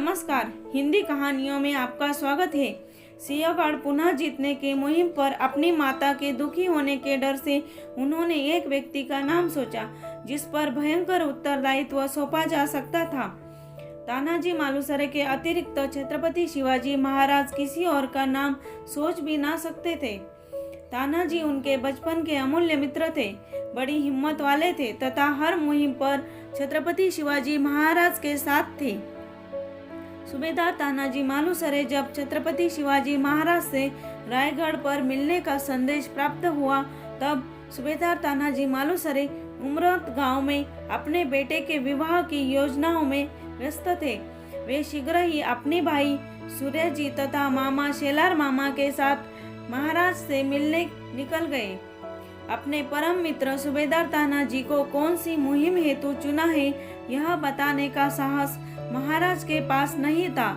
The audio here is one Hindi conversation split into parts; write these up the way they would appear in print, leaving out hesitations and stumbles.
नमस्कार, हिंदी कहानियों में आपका स्वागत है। सिंहगढ़ पुनः जीतने के मुहिम पर अपनी माता के दुखी होने के डर से उन्होंने एक व्यक्ति का नाम सोचा जिस पर भयंकर उत्तरदायित्व सौंपा जा सकता था। तानाजी मालुसरे के अतिरिक्त छत्रपति शिवाजी महाराज किसी और का नाम सोच भी ना सकते थे। तानाजी उनके बचपन के अमूल्य मित्र थे, बड़ी हिम्मत वाले थे तथा हर मुहिम पर छत्रपति शिवाजी महाराज के साथ थे। सूबेदार तानाजी मालुसरे जब छत्रपति शिवाजी महाराज से रायगढ़ पर मिलने का संदेश प्राप्त हुआ, तब सूबेदार तानाजी मालुसरे उमरौत गांव में अपने बेटे के विवाह की योजनाओं में व्यस्त थे। वे शीघ्र ही अपने भाई सूर्यजी तथा मामा शेलार मामा के साथ महाराज से मिलने निकल गए। अपने परम मित्र सूबेदार तानाजी को कौन सी मुहिम हेतु चुना है, यह बताने का साहस महाराज के पास नहीं था।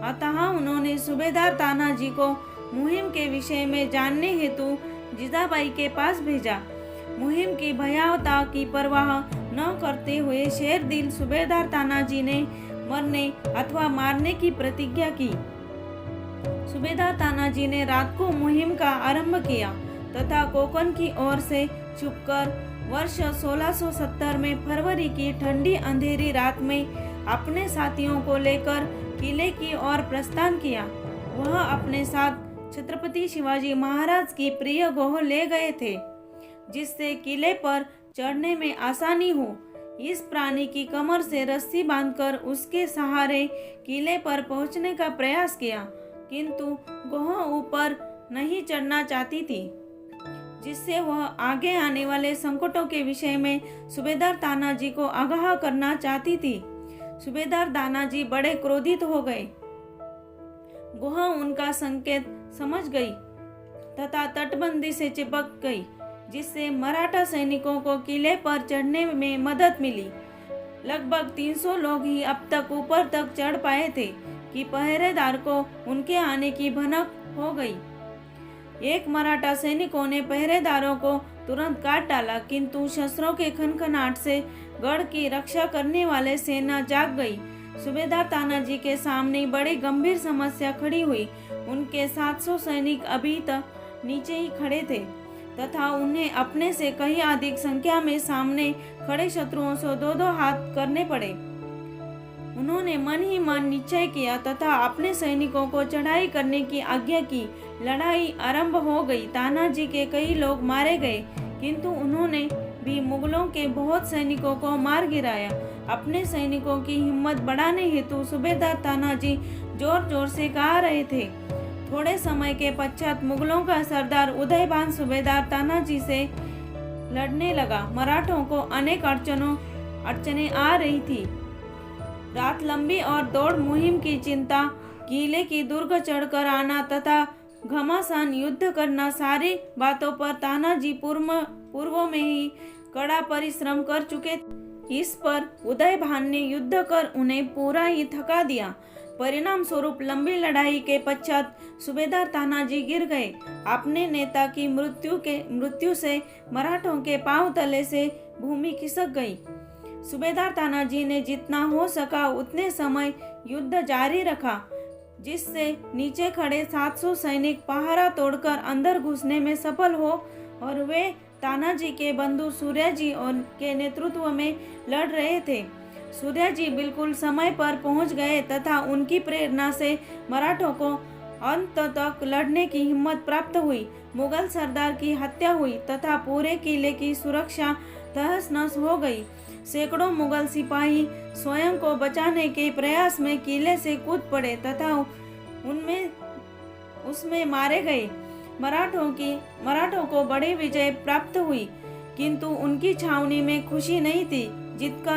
अतः उन्होंने सूबेदार तानाजी को मुहिम के विषय में जानने हेतु जीजाबाई के पास भेजा। मुहिम की भयावता की परवाह न करते हुए शेर दिल सूबेदार तानाजी ने मरने अथवा मारने की प्रतिज्ञा की। सूबेदार तानाजी ने रात को मुहिम का आरंभ किया तथा कोकण की ओर से छुपकर वर्ष 1670 में फरवरी की ठंडी अंधेरी रात में अपने साथियों को लेकर किले की ओर प्रस्थान किया। वह अपने साथ छत्रपति शिवाजी महाराज की प्रिय गोह ले गए थे, जिससे किले पर चढ़ने में आसानी हो। इस प्राणी की कमर से रस्सी बांधकर उसके सहारे किले पर पहुंचने का प्रयास किया, किंतु गोह ऊपर नहीं चढ़ना चाहती थी, जिससे वह आगे आने वाले संकटों के विषय में सूबेदार तानाजी को आगाह करना चाहती थी। सूबेदार तानाजी बड़े क्रोधित हो गए। गुह उनका संकेत समझ गई तथा तटबंदी से चिपक गई, जिससे मराठा सैनिकों को किले पर चढ़ने में मदद मिली। लगभग 300 लोग ही अब तक ऊपर तक चढ़ पाए थे कि पहरेदार को उनके आने की भनक हो गई। एक मराठा सैनिकों ने पहरेदारों को तुरंत काट डाला, किंतु शस्त्रों के खनखनाट से गढ़ की रक्षा करने वाले सेना जाग गई। सूबेदार तानाजी के सामने बड़ी गंभीर समस्या खड़ी हुई। उनके 700 सैनिक अभी तक नीचे ही खड़े थे तथा उन्हें अपने से कहीं अधिक संख्या में सामने खड़े शत्रुओं से दो हाथ करने पड़े। उन्होंने मन ही मन निश्चय किया तथा अपने सैनिकों को चढ़ाई करने की आज्ञा की। लड़ाई आरंभ हो गई। तानाजी के कई लोग मारे गए, किंतु उन्होंने भी मुगलों के बहुत सैनिकों को मार गिराया। अपने सैनिकों की हिम्मत बढ़ाने हेतु सूबेदार तानाजी जोर जोर से गा रहे थे। थोड़े समय के पश्चात मुगलों का सरदार उदयभान सूबेदार तानाजी से लड़ने लगा। मराठों को अनेक अड़चने आ रही थी। रात लंबी और दौड़ मुहिम की चिंता, किले की दुर्ग चढ़कर आना तथा घमासान युद्ध करना, सारी बातों पर तानाजी पूर्व में ही कड़ा परिश्रम कर चुके थे। इस पर उदयभान ने युद्ध कर उन्हें पूरा ही थका दिया। परिणाम स्वरूप लंबी लड़ाई के पश्चात सूबेदार तानाजी गिर गए। अपने नेता की मृत्यु से मराठों के पांव तले से भूमि खिसक गई। सूबेदार तानाजी ने जितना हो सका उतने समय युद्ध जारी रखा, जिससे नीचे खड़े 700 सैनिक पहरा तोड़कर अंदर घुसने में सफल हो और वे तानाजी के बंधु सूर्यजी के नेतृत्व में लड़ रहे थे। सूर्यजी बिल्कुल समय पर पहुंच गए तथा उनकी प्रेरणा से मराठों को अंत तक लड़ने की हिम्मत प्राप्त हुई। मुगल सरदार की हत्या हुई तथा पूरे किले की सुरक्षा तहस नहस हो गई। सैकड़ों मुगल सिपाही स्वयं को बचाने के प्रयास में किले से कूद पड़े तथा उसमें मारे गए। मराठों को बड़ी विजय प्राप्त हुई, किंतु उनकी छावनी में खुशी नहीं थी। जिसका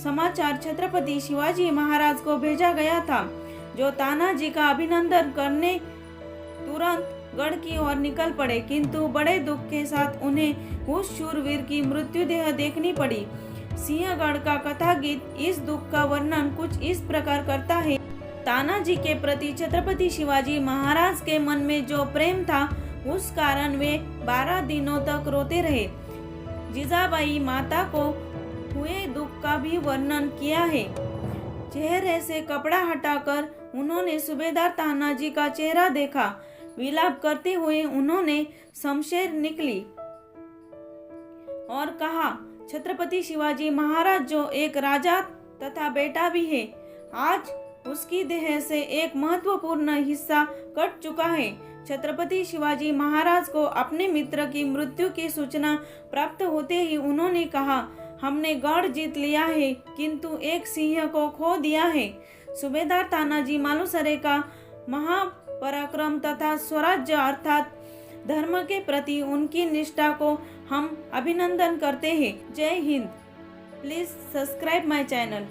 समाचार छत्रपति शिवाजी महाराज को भेजा गया था, जो तानाजी का अभिनंदन करने तुरंत गढ़ की ओर निकल पड़े, किंतु बड़े दुख के साथ उन्हें उस शूरवीर की मृत्युदेह देखनी पड़ी। सिंहगढ़ का कथा गीत इस दुख का वर्णन कुछ इस प्रकार करता है। तानाजी के प्रति छत्रपति शिवाजी महाराज के मन में जो प्रेम था, उस कारण वे 12 दिनों तक रोते रहे। जीजाबाई माता को हुए दुख का भी वर्णन किया है। चेहरे से कपड़ा हटाकर उन्होंने सूबेदार तानाजी का चेहरा देखा। विलाप करते हुए उन्होंने शमशेर निकली और कहा, छत्रपति शिवाजी महाराज जो एक राजा तथा बेटा भी है, आज उसकी देह से एक महत्वपूर्ण हिस्सा कट चुका है। छत्रपति शिवाजी महाराज को अपने मित्र की मृत्यु की सूचना प्राप्त होते ही उन्होंने कहा, हमने गढ़ जीत लिया है किंतु एक सिंह को खो दिया है। सूबेदार तानाजी मालुसरे का महापराक्रम तथा स्वराज्य अर्थात धर्म के प्रति उनकी निष्ठा को हम अभिनंदन करते हैं। जय Hind. Please subscribe my channel.